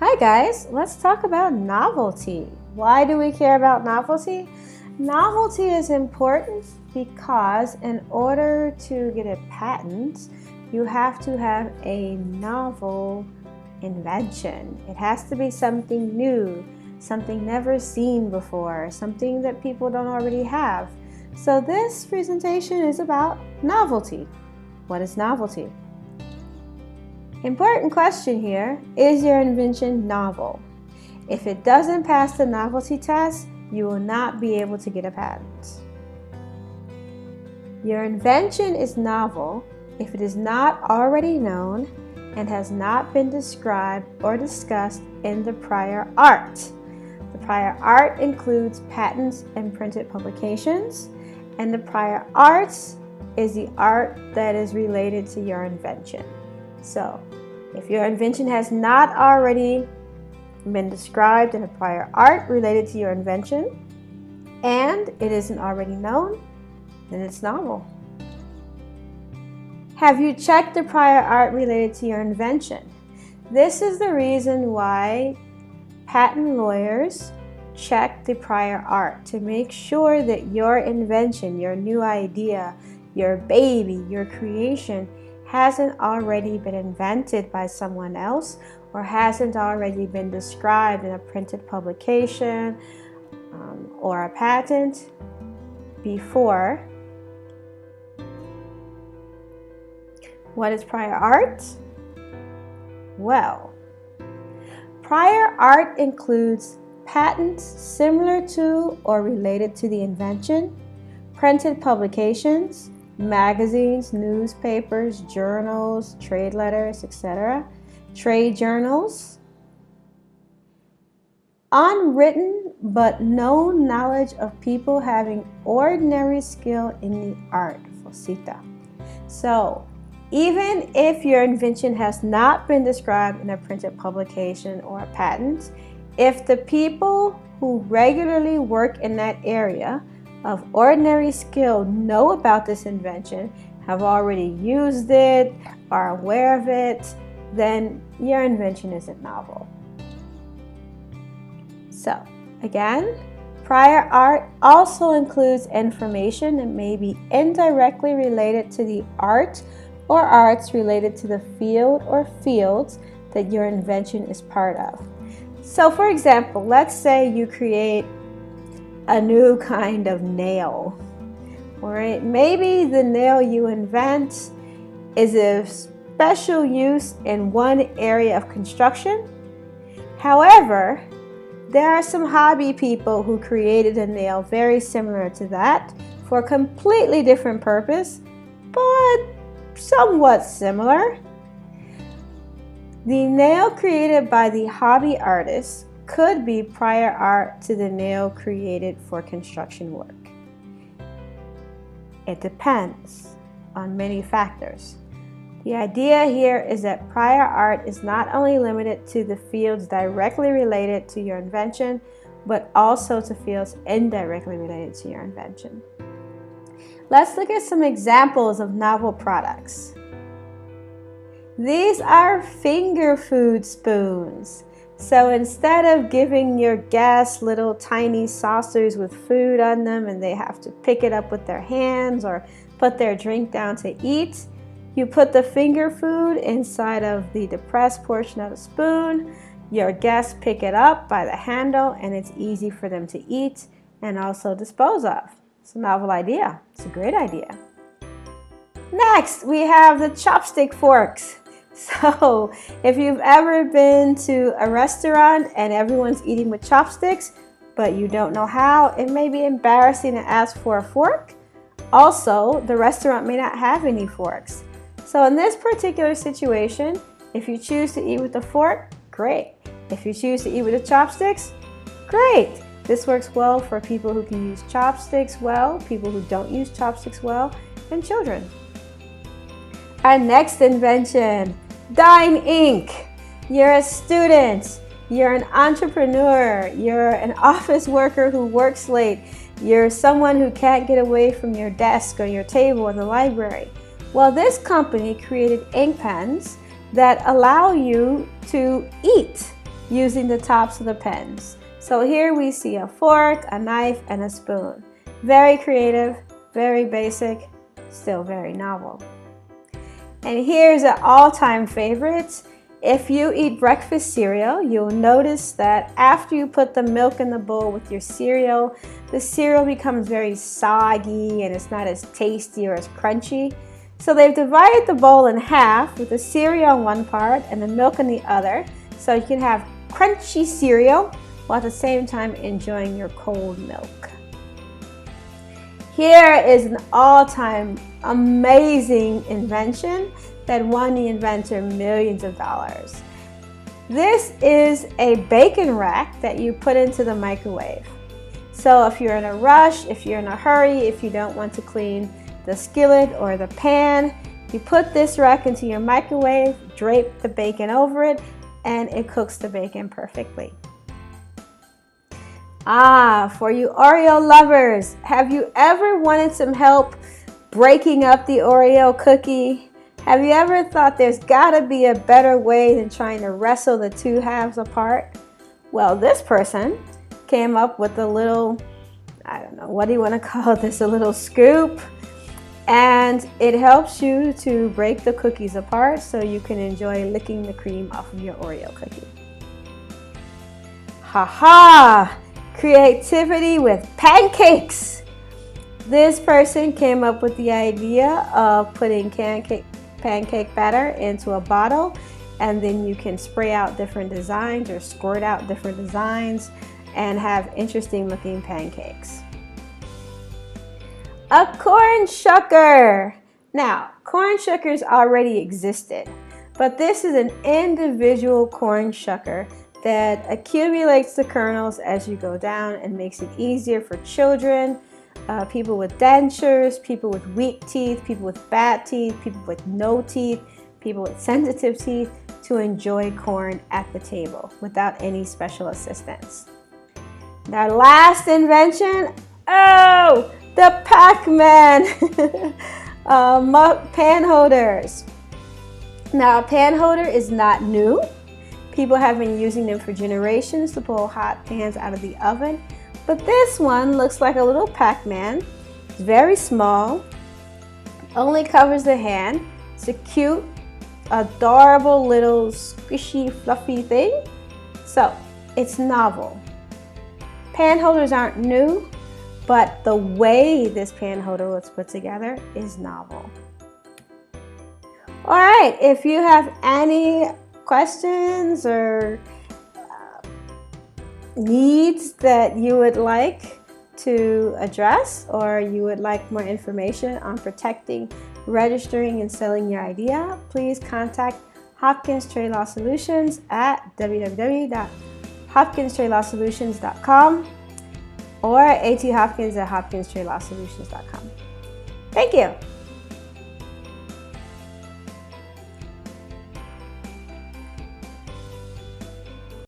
Hi guys, let's talk about novelty. Why do we care about novelty? Novelty is important because in order to get a patent, you have to have a novel invention. It has to be something new, something never seen before, something that people don't already have. So this presentation is about novelty. What is novelty? Important question here, is your invention novel? If it doesn't pass the novelty test, you will not be able to get a patent. Your invention is novel if it is not already known and has not been described or discussed in the prior art. The prior art includes patents and printed publications, and the prior arts is the art that is related to your invention. So, if your invention has not already been described in a prior art related to your invention, and it isn't already known, then it's novel. Have you checked the prior art related to your invention? This is the reason why patent lawyers check the prior art to make sure that your invention, your new idea, your baby, your creation hasn't already been invented by someone else or hasn't already been described in a printed publication or a patent before. What is prior art? Well, prior art includes patents similar to or related to the invention, printed publications, magazines, newspapers, journals, trade letters, etc., trade journals, unwritten but known knowledge of people having ordinary skill in the art, falsita. So, even if your invention has not been described in a printed publication or a patent, if the people who regularly work in that area of ordinary skill know about this invention, have already used it, are aware of it, then your invention isn't novel. So, again, prior art also includes information that may be indirectly related to the art or arts related to the field or fields that your invention is part of. So, for example, let's say you create a new kind of nail. All right, maybe the nail you invent is of special use in one area of construction. However, there are some hobby people who created a nail very similar to that for a completely different purpose, but somewhat similar. The nail created by the hobby artist could be prior art to the nail created for construction work. It depends on many factors. The idea here is that prior art is not only limited to the fields directly related to your invention, but also to fields indirectly related to your invention. Let's look at some examples of novel products. These are finger food spoons. So instead of giving your guests little tiny saucers with food on them and they have to pick it up with their hands or put their drink down to eat, you put the finger food inside of the depressed portion of the spoon. Your guests pick it up by the handle and it's easy for them to eat and also dispose of. It's a novel idea. It's a great idea. Next, we have the chopstick forks. So, if you've ever been to a restaurant and everyone's eating with chopsticks, but you don't know how, it may be embarrassing to ask for a fork. Also, the restaurant may not have any forks. So in this particular situation, if you choose to eat with a fork, great. If you choose to eat with the chopsticks, great. This works well for people who can use chopsticks well, people who don't use chopsticks well, and children. Our next invention, Dine Ink. You're a student, you're an entrepreneur, you're an office worker who works late, you're someone who can't get away from your desk or your table in the library. Well, this company created ink pens that allow you to eat using the tops of the pens. So here we see a fork, a knife, and a spoon. Very creative, very basic, still very novel. And here's an all-time favorite. If you eat breakfast cereal, you'll notice that after you put the milk in the bowl with your cereal, the cereal becomes very soggy and it's not as tasty or as crunchy. So they've divided the bowl in half with the cereal on one part and the milk on the other, so you can have crunchy cereal while at the same time enjoying your cold milk. Here is an all-time amazing invention that won the inventor millions of dollars. This is a bacon rack that you put into the microwave. So if you're in a rush, if you're in a hurry, if you don't want to clean the skillet or the pan, you put this rack into your microwave, drape the bacon over it, and it cooks the bacon perfectly. For you Oreo lovers, have you ever wanted some help breaking up the Oreo cookie? Have you ever thought there's gotta be a better way than trying to wrestle the two halves apart? Well, this person came up with a little, I don't know, what do you want to call this, a little scoop, and it helps you to break the cookies apart so you can enjoy licking the cream off of your Oreo cookie. Ha! Creativity with pancakes. This person came up with the idea of putting pancake batter into a bottle, and then you can spray out different designs or squirt out different designs and have interesting looking pancakes. A corn shucker. Now, corn shuckers already existed, but this is an individual corn shucker that accumulates the kernels as you go down and makes it easier for children, people with dentures, people with weak teeth, people with bad teeth, people with no teeth, people with sensitive teeth to enjoy corn at the table without any special assistance. Our last invention, the Pac-Man pan holders. Now, a pan holder is not new. People have been using them for generations to pull hot pans out of the oven. But this one looks like a little Pac-Man. It's very small, only covers the hand. It's a cute, adorable little squishy, fluffy thing. So, it's novel. Pan holders aren't new, but the way this pan holder was put together is novel. All right, if you have any questions or needs that you would like to address, or you would like more information on protecting, registering, and selling your idea, please contact Hopkins Trade Law Solutions at www.hopkinstradelawsolutions.com or athopkins@hopkinstradelawsolutions.com. Thank you.